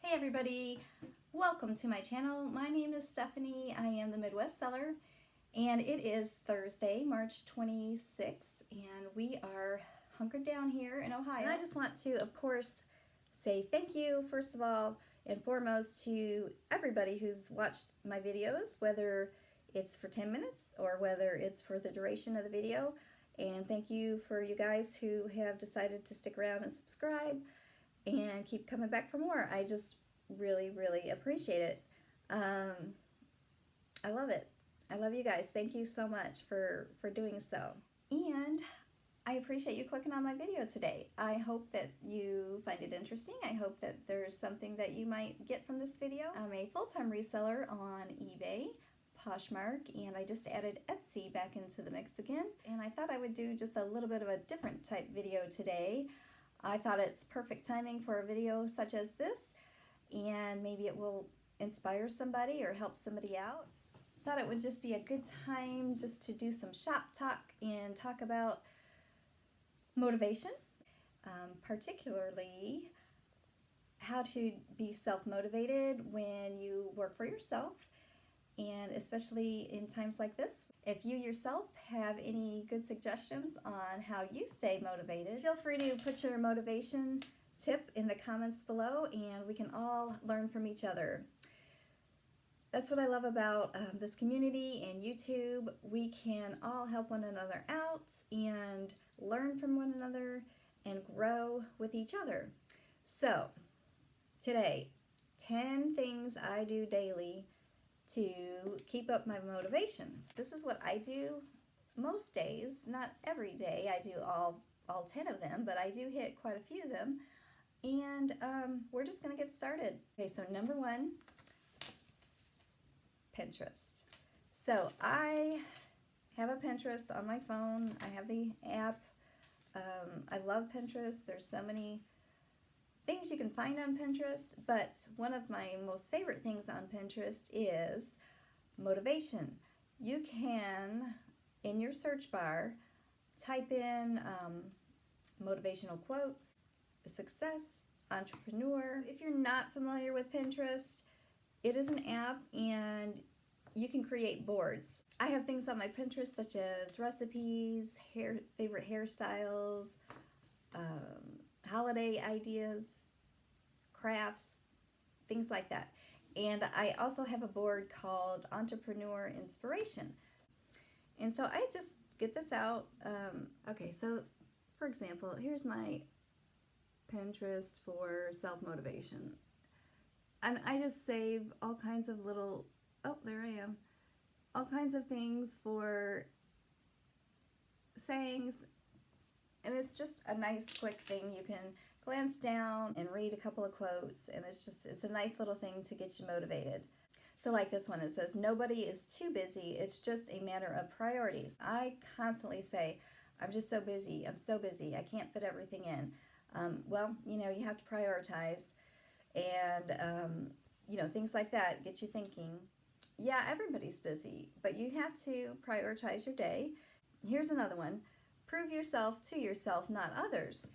Hey everybody, welcome to my channel. My name is Stephanie. I am the Midwest Seller, and it is Thursday, March 26th, and we are hunkered down here in Ohio. And I just want to, of course, say thank you, first of all and foremost, to everybody who's watched my videos, whether it's for 10 minutes or whether it's for the duration of the video. And thank you for you guys who have decided to stick around and subscribe and keep coming back for more. I just really appreciate it. I love it. I love you guys. Thank you so much for doing so. And I appreciate you clicking on my video today. I hope that you find it interesting. I hope that there's something that you might get from this video. I'm a full-time reseller on eBay, Poshmark, and I just added Etsy back into the mix again. And I thought I would do just a little bit of a different type video today. I thought it's perfect timing for a video such as this, and maybe it will inspire somebody or help somebody out. Thought it would just be a good time just to do some shop talk and talk about motivation, particularly how to be self-motivated when you work for yourself, and especially in times like this. If you yourself have any good suggestions on how you stay motivated, feel free to put your motivation tip in the comments below, and we can all learn from each other. That's what I love about this community and YouTube. We can all help one another out and learn from one another and grow with each other. So today, 10 things I do daily to keep up my motivation. This is what I do most days. Not every day I do all 10 of them, but I do hit quite a few of them. And we're just gonna get started. Okay, so number one, Pinterest. So I have a Pinterest on my phone. I have the app. I love Pinterest. There's so many things you can find on Pinterest, but one of my most favorite things on Pinterest is motivation. You can, in your search bar, type in motivational quotes, success, entrepreneur. If you're not familiar with Pinterest, it is an app and you can create boards. I have things on my Pinterest such as recipes, favorite hairstyles, holiday ideas, crafts, things like that. And I also have a board called Entrepreneur Inspiration. And so I just get this out. Okay, so for example, here's my Pinterest for self-motivation. And I just save all kinds of little, oh, there I am, all kinds of things for sayings. And it's just a nice quick thing. You can glance down and read a couple of quotes, and it's a nice little thing to get you motivated. So like this one, it says, nobody is too busy, it's just a matter of priorities. I constantly say, I'm just so busy, I can't fit everything in. Well, you know, you have to prioritize, and you know, things like that get you thinking, yeah, everybody's busy, but you have to prioritize your day. Here's another one. Prove yourself to yourself, not others.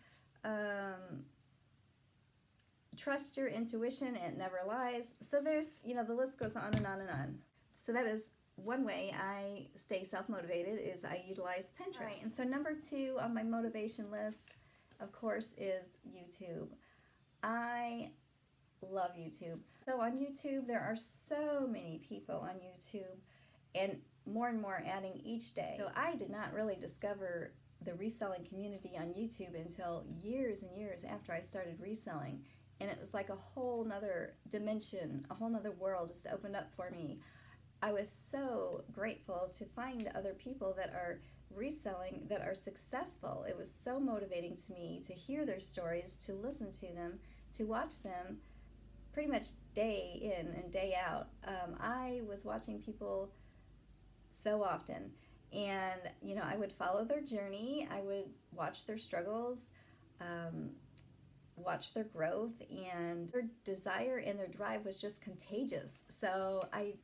Trust your intuition, it never lies. So there's, you know, the list goes on and on and on. So that is one way I stay self-motivated, is I utilize Pinterest. Right, and so number two on my motivation list, of course, is YouTube. I love YouTube. So on YouTube, there are so many people on YouTube, and more adding each day. So I did not really discover the reselling community on YouTube until years and years after I started reselling. And it was like a whole nother dimension, a whole nother world just opened up for me. I was so grateful to find other people that are reselling, that are successful. It was so motivating to me to hear their stories, to listen to them, to watch them pretty much day in and day out. I was watching people so often, and you know, I would follow their journey, I would watch their struggles, watch their growth, and their desire and their drive was just contagious. So I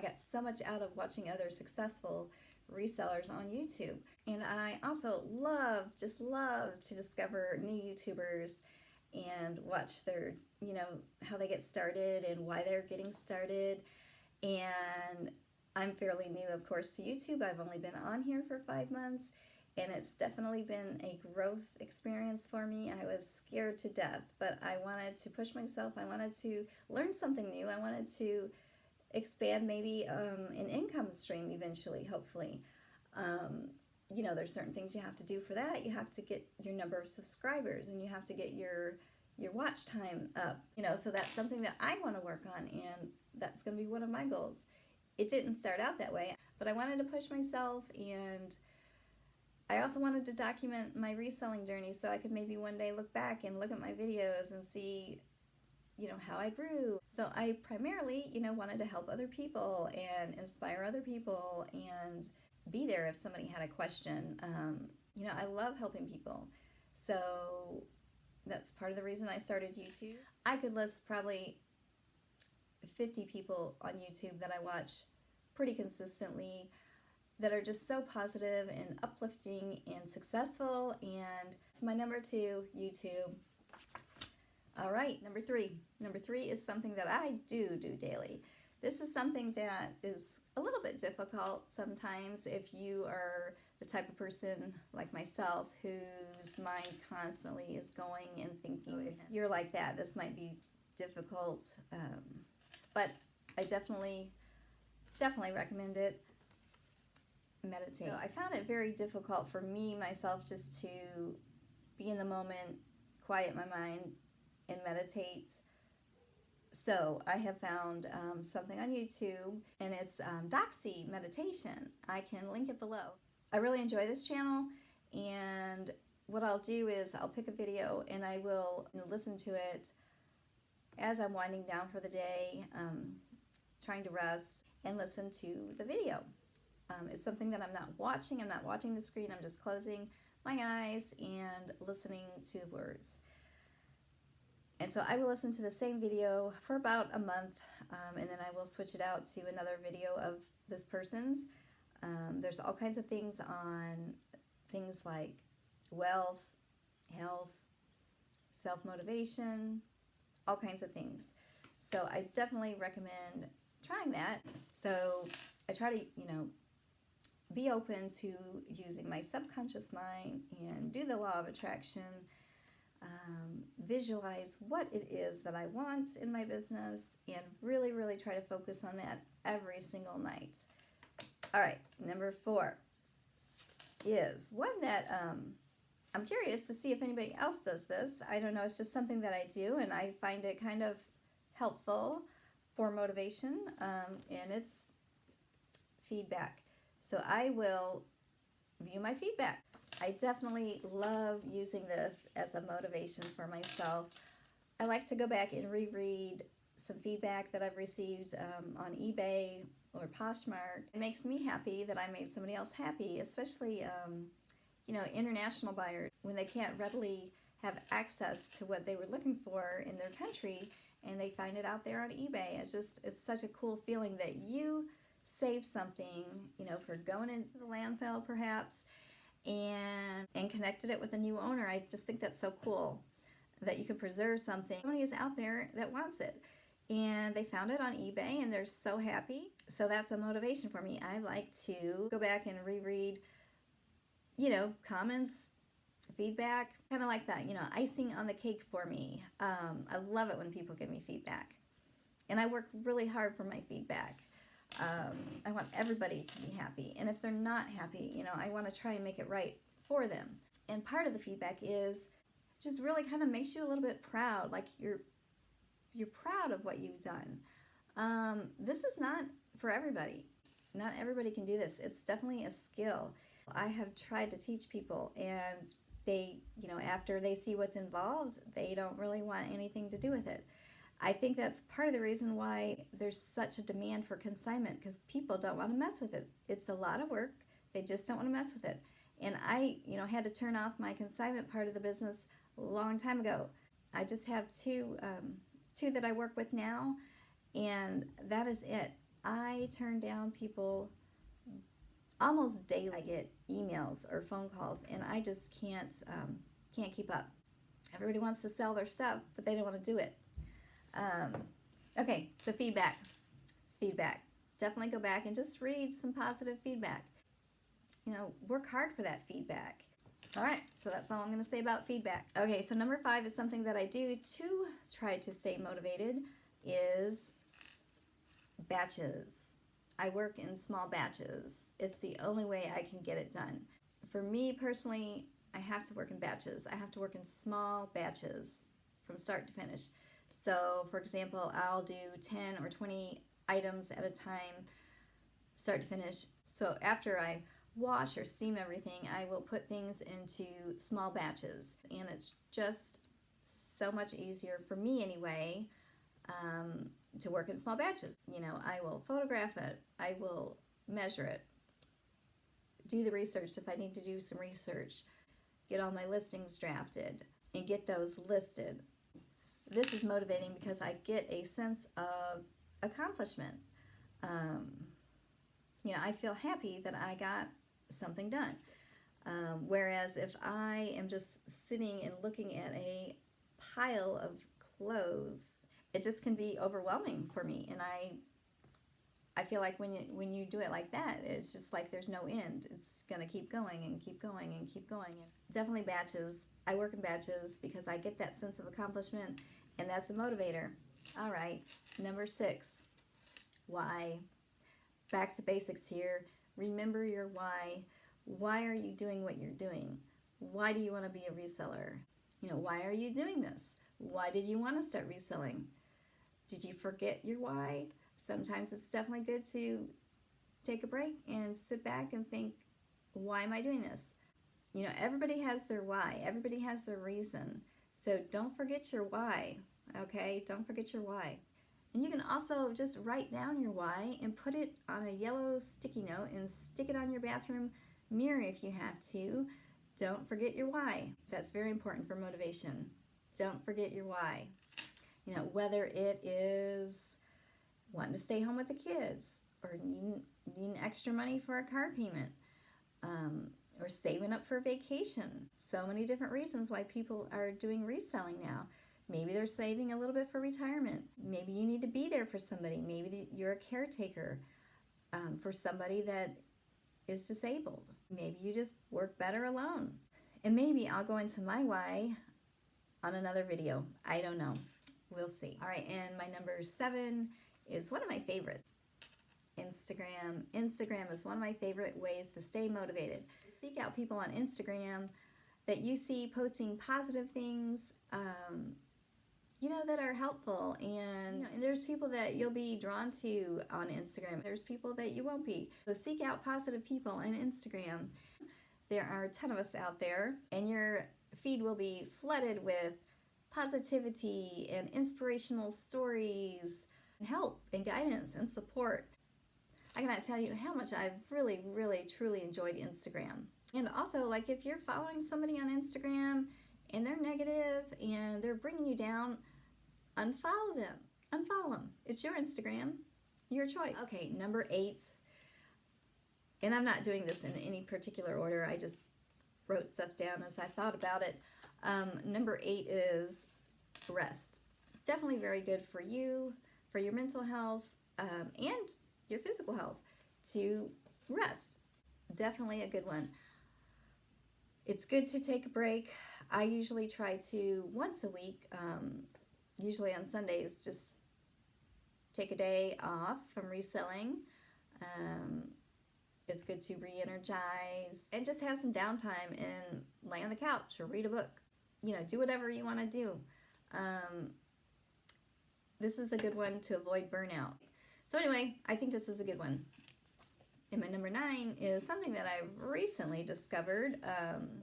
got so much out of watching other successful resellers on YouTube. And I also just love to discover new YouTubers and watch their, how they get started and why they're getting started. And I'm fairly new, of course, to YouTube. I've only been on here for 5 months, and it's definitely been a growth experience for me. I was scared to death, but I wanted to push myself. I wanted to learn something new. I wanted to expand maybe an income stream eventually, hopefully. There's certain things you have to do for that. You have to get your number of subscribers, and you have to get your watch time up. So that's something that I want to work on, and that's going to be one of my goals. It didn't start out that way, but I wanted to push myself, and I also wanted to document my reselling journey so I could maybe one day look back and look at my videos and see, how I grew. So I primarily, wanted to help other people and inspire other people and be there if somebody had a question. I love helping people. So that's part of the reason I started YouTube. I could list probably 50 people on YouTube that I watch pretty consistently that are just so positive and uplifting and successful. And it's my number 2, YouTube. All right, number 3. Number 3 is something that I do daily. This is something that is a little bit difficult sometimes if you are the type of person like myself whose mind constantly is going and thinking. If you're like that, this might be difficult, but I definitely recommend it. Meditate. So I found it very difficult for me, myself, just to be in the moment, quiet my mind, and meditate. So I have found something on YouTube, and it's Doxy Meditation. I can link it below. I really enjoy this channel, and what I'll do is I'll pick a video and I will listen to it as I'm winding down for the day, trying to rest, and listen to the video. It's something that I'm not watching. I'm not watching the screen. I'm just closing my eyes and listening to the words. And so I will listen to the same video for about a month, and then I will switch it out to another video of this person's. There's all kinds of things on things like wealth, health, self-motivation, all kinds of things. So I definitely recommend trying that. So I try to, be open to using my subconscious mind and do the law of attraction. Visualize what it is that I want in my business, and really, really try to focus on that every single night. All right, number 4 is one that I'm curious to see if anybody else does this. I don't know, it's just something that I do, and I find it kind of helpful for motivation, and it's feedback. So I will view my feedback. I definitely love using this as a motivation for myself. I like to go back and reread some feedback that I've received on eBay or Poshmark. It makes me happy that I made somebody else happy, especially international buyers, when they can't readily have access to what they were looking for in their country, and they find it out there on eBay. It's such a cool feeling that you save something, for going into the landfill perhaps, and connected it with a new owner. I just think that's so cool that you can preserve something. Somebody is out there that wants it, and they found it on eBay and they're so happy. So that's a motivation for me. I like to go back and reread, comments, feedback, kind of like that, icing on the cake for me. I love it when people give me feedback, and I work really hard for my feedback. I want everybody to be happy, and if they're not happy, I want to try and make it right for them. And part of the feedback is just really kind of makes you a little bit proud, like you're proud of what you've done. This is not for everybody. Not everybody can do this. It's definitely a skill. I have tried to teach people, and they, after they see what's involved, they don't really want anything to do with it. I think that's part of the reason why there's such a demand for consignment, because people don't want to mess with it. It's a lot of work. They just don't want to mess with it. And I, had to turn off my consignment part of the business a long time ago. I just have two that I work with now, and that is it. I turn down people almost daily. I get emails or phone calls, and I just can't keep up. Everybody wants to sell their stuff, but they don't want to do it. Okay, so feedback. Definitely go back and just read some positive feedback. You know, work hard for that feedback. All right, so that's all I'm going to say about feedback. Okay, so number 5 is something that I do to try to stay motivated is batches. I work in small batches. It's the only way I can get it done. For me personally, I have to work in batches. I have to work in small batches from start to finish. So, for example, I'll do 10 or 20 items at a time, start to finish. So after I wash or steam everything, I will put things into small batches. And it's just so much easier for me anyway, to work in small batches. You know, I will photograph it, I will measure it, do the research if I need to do some research, get all my listings drafted, and get those listed. This is motivating because I get a sense of accomplishment. You know, I feel happy that I got something done. Whereas if I am just sitting and looking at a pile of clothes, it just can be overwhelming for me. And I feel like when you do it like that, it's just like there's no end. It's going to keep going and keep going and keep going. And definitely batches. I work in batches because I get that sense of accomplishment, and that's the motivator. All right, number 6, why. Back to basics here. Remember your why. Why are you doing what you're doing? Why do you want to be a reseller? You know, why are you doing this? Why did you want to start reselling? Did you forget your why? Sometimes it's definitely good to take a break and sit back and think, why am I doing this? You know, everybody has their why. Everybody has their reason. So don't forget your why, okay? Don't forget your why. And you can also just write down your why and put it on a yellow sticky note and stick it on your bathroom mirror if you have to. Don't forget your why. That's very important for motivation. Don't forget your why. You know, whether it is wanting to stay home with the kids, or needing extra money for a car payment, or saving up for vacation. So many different reasons why people are doing reselling now. Maybe they're saving a little bit for retirement. Maybe you need to be there for somebody. Maybe you're a caretaker for somebody that is disabled. Maybe you just work better alone. And maybe I'll go into my why on another video. I don't know. We'll see. All right, and my number 7 is one of my favorites. Instagram. Instagram is one of my favorite ways to stay motivated. Seek out people on Instagram that you see posting positive things, you know, that are helpful. And, and there's people that you'll be drawn to on Instagram. There's people that you won't be. So seek out positive people on Instagram. There are a ton of us out there, and your feed will be flooded with positivity and inspirational stories, and help and guidance and support. I cannot tell you how much I've really, really, truly enjoyed Instagram. And also, like, if you're following somebody on Instagram and they're negative and they're bringing you down, unfollow them. Unfollow them. It's your Instagram, your choice. Okay, number 8. And I'm not doing this in any particular order. I just wrote stuff down as I thought about it. Number 8 is rest. Definitely very good for you, for your mental health, and your physical health, to rest. Definitely a good one. It's good to take a break. I usually try to, once a week, usually on Sundays, just take a day off from reselling. It's good to re-energize and just have some downtime and lay on the couch or read a book. You know, do whatever you want to do. This is a good one to avoid burnout. So anyway, I think this is a good one. And my number 9 is something that I recently discovered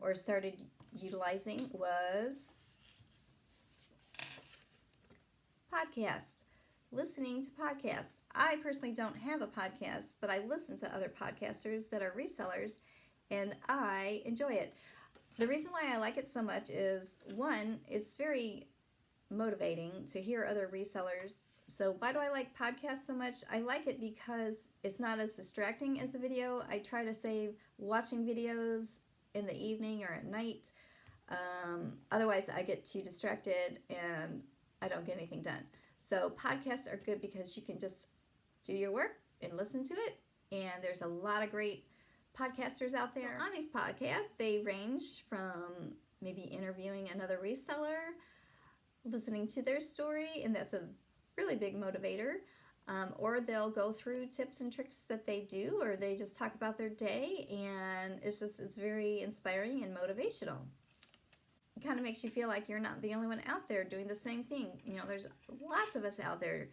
or started utilizing was podcasts. Listening to podcasts. I personally don't have a podcast, but I listen to other podcasters that are resellers, and I enjoy it. The reason why I like it so much is, one, it's very motivating to hear other resellers. So why do I like podcasts so much? I like it because it's not as distracting as a video. I try to save watching videos in the evening or at night. Otherwise, I get too distracted and I don't get anything done. So podcasts are good because you can just do your work and listen to it. And there's a lot of great podcasters out there. So on these podcasts, they range from maybe interviewing another reseller, listening to their story, and that's a really big motivator. Or they'll go through tips and tricks that they do, or they just talk about their day, and it's very inspiring and motivational. It kind of makes you feel like you're not the only one out there doing the same thing. There's lots of us out there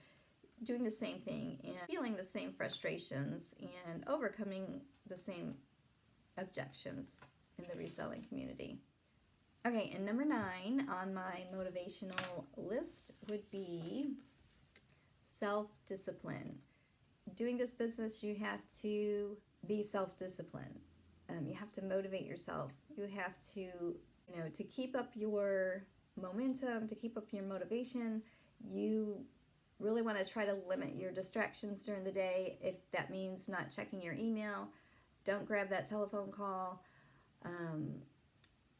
doing the same thing and feeling the same frustrations and overcoming the same objections in the reselling community. Okay, and number 9 on my motivational list would be self-discipline. Doing this business, you have to be self-disciplined. You have to motivate yourself. You have to, to keep up your momentum, to keep up your motivation, you really want to try to limit your distractions during the day. If that means not checking your email, don't grab that telephone call.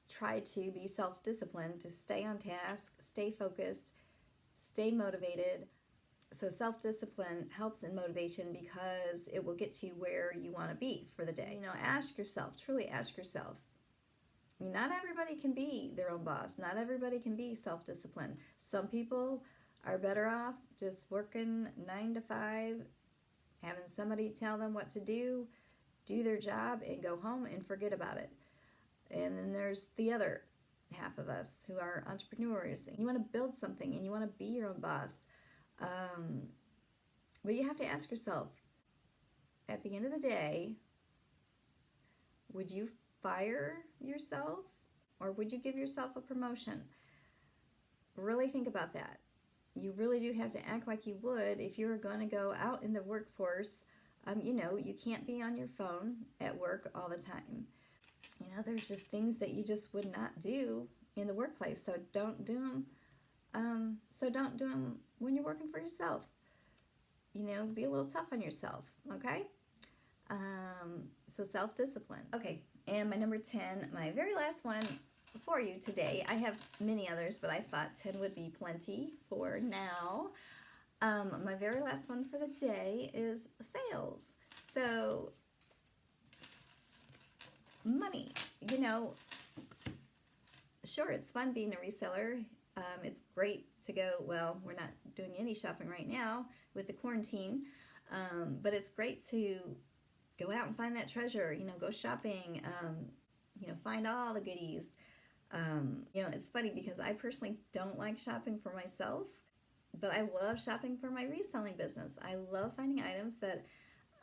Try to be self-disciplined, to stay on task, stay focused, stay motivated. So self-discipline helps in motivation because it will get you where you want to be for the day. Ask yourself, truly ask yourself. Not everybody can be their own boss. Not everybody can be self-disciplined. Some people are better off just working 9 to 5, having somebody tell them what to do their job, and go home and forget about it. And then there's the other half of us who are entrepreneurs. You want to build something and you want to be your own boss. But you have to ask yourself, at the end of the day, would you fire yourself or would you give yourself a promotion? Really think about that. You really do have to act like you would if you were going to go out in the workforce. You can't be on your phone at work all the time. There's just things that you just would not do in the workplace. So don't do them. Don't do them when you're working for yourself. Be a little tough on yourself, okay? So self-discipline. Okay, and my number 10, my very last one for you today. I have many others, but I thought 10 would be plenty for now. My very last one for the day is sales. So money, sure, it's fun being a reseller. It's great to go, well, we're not doing any shopping right now with the quarantine, but it's great to go out and find that treasure, go shopping, find all the goodies. It's funny because I personally don't like shopping for myself, but I love shopping for my reselling business. I love finding items that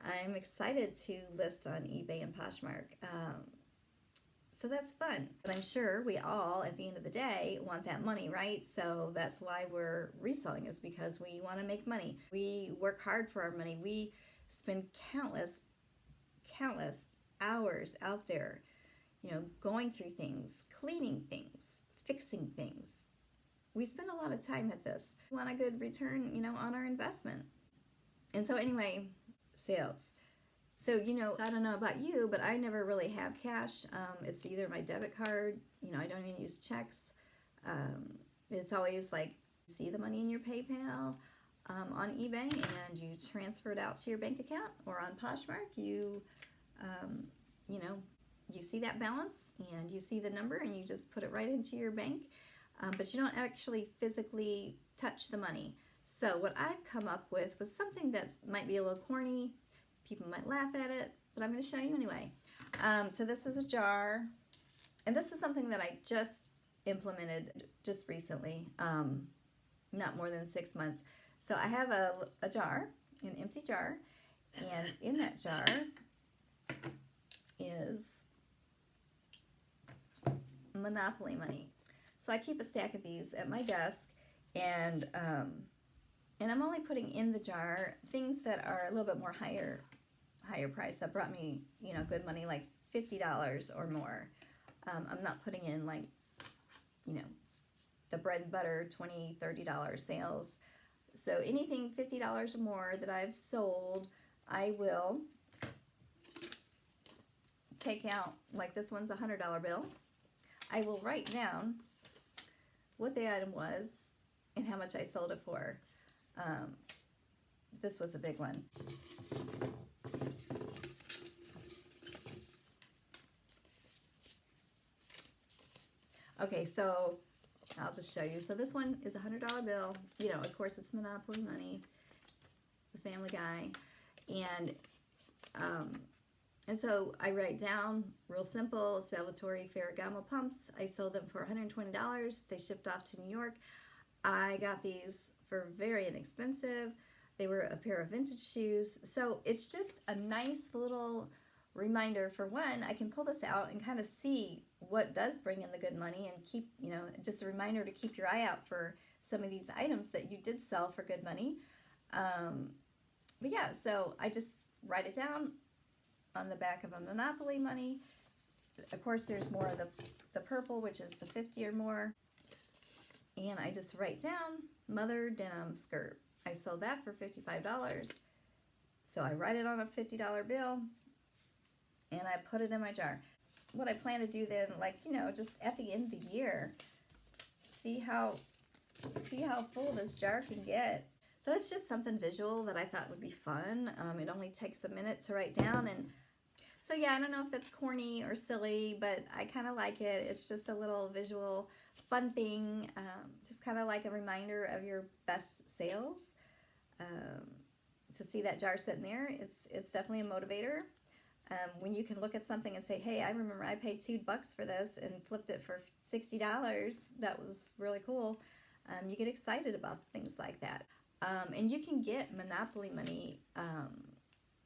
I'm excited to list on eBay and Poshmark. So that's fun. But I'm sure we all, at the end of the day, want that money, right? So that's why we're reselling, is because we want to make money. We work hard for our money. We spend countless hours out there, going through things, cleaning things, fixing things. We spend a lot of time at this. We want a good return, on our investment. And so anyway, sales. So, I don't know about you, but I never really have cash. It's either my debit card, I don't even use checks. It's always like, see the money in your PayPal on eBay and you transfer it out to your bank account, or on Poshmark, you see that balance and you see the number and you just put it right into your bank, but you don't actually physically touch the money. So what I've come up with was something that might be a little corny. People might laugh at it, but I'm going to show you anyway. So this is a jar, and this is something that I just implemented just recently, not more than 6 months. So I have a jar, an empty jar, and in that jar is Monopoly money. So I keep a stack of these at my desk, and I'm only putting in the jar things that are a little bit more higher price, that brought me, good money, like $50 or more. I'm not putting in like, the bread and butter $20, $30 sales. So anything $50 or more that I've sold, I will take out, like this one's a $100 bill. I will write down what the item was and how much I sold it for. This was a big one. Okay, so I'll just show you. So this one is a $100 bill. You know, of course, it's Monopoly money, the Family Guy, and so I write down, real simple, Salvatore Ferragamo pumps. I sold them for $120. They shipped off to New York. I got these for very inexpensive. They were a pair of vintage shoes. So it's just a nice little reminder. For one, I can pull this out and kind of see what does bring in the good money, and keep, you know, just a reminder to keep your eye out for some of these items that you did sell for good money. But yeah, so I just write it down on the back of a Monopoly money. Of course, there's more of the purple, which is the 50 or more. And I just write down mother denim skirt. I sold that for $55. So I write it on a $50 bill and I put it in my jar. What I plan to do then, like, you know, just at the end of the year, see how full this jar can get. So it's just something visual that I thought would be fun. It only takes a minute to write down, and so yeah, I don't know if it's corny or silly, but I kind of like it. It's just a little visual fun thing, just kind of like a reminder of your best sales. To see that jar sitting there, it's definitely a motivator. When you can look at something and say, hey, I remember I paid $2 for this and flipped it for $60. That was really cool. You get excited about things like that. And you can get Monopoly money.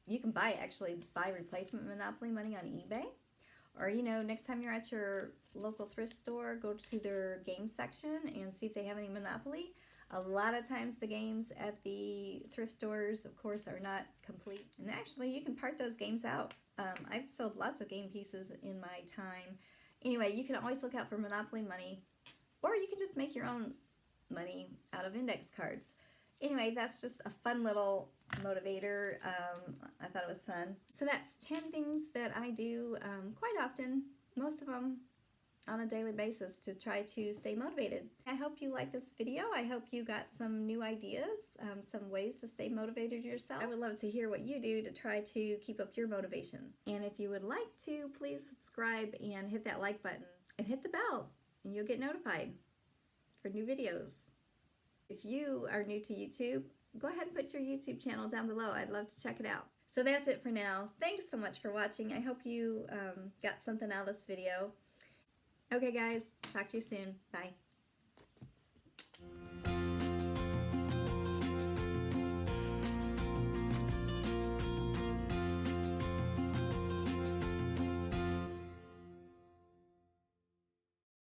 You can actually buy replacement Monopoly money on eBay. Or, you know, next time you're at your local thrift store, go to their game section and see if they have any Monopoly. A lot of times the games at the thrift stores, of course, are not complete. And actually, you can part those games out. I've sold lots of game pieces in my time. Anyway, you can always look out for Monopoly money. Or you can just make your own money out of index cards. Anyway, that's just a fun little motivator. I thought it was fun. So that's 10 things that I do quite often, most of them on a daily basis, to try to stay motivated. I hope you like this video. I hope you got some new ideas, some ways to stay motivated yourself. I would love to hear what you do to try to keep up your motivation. And if you would like to, please subscribe and hit that like button and hit the bell, and you'll get notified for new videos. If you are new to YouTube, go ahead and put your YouTube channel down below. I'd love to check it out. So that's it for now. Thanks so much for watching. I hope you got something out of this video. Okay guys, talk to you soon. Bye.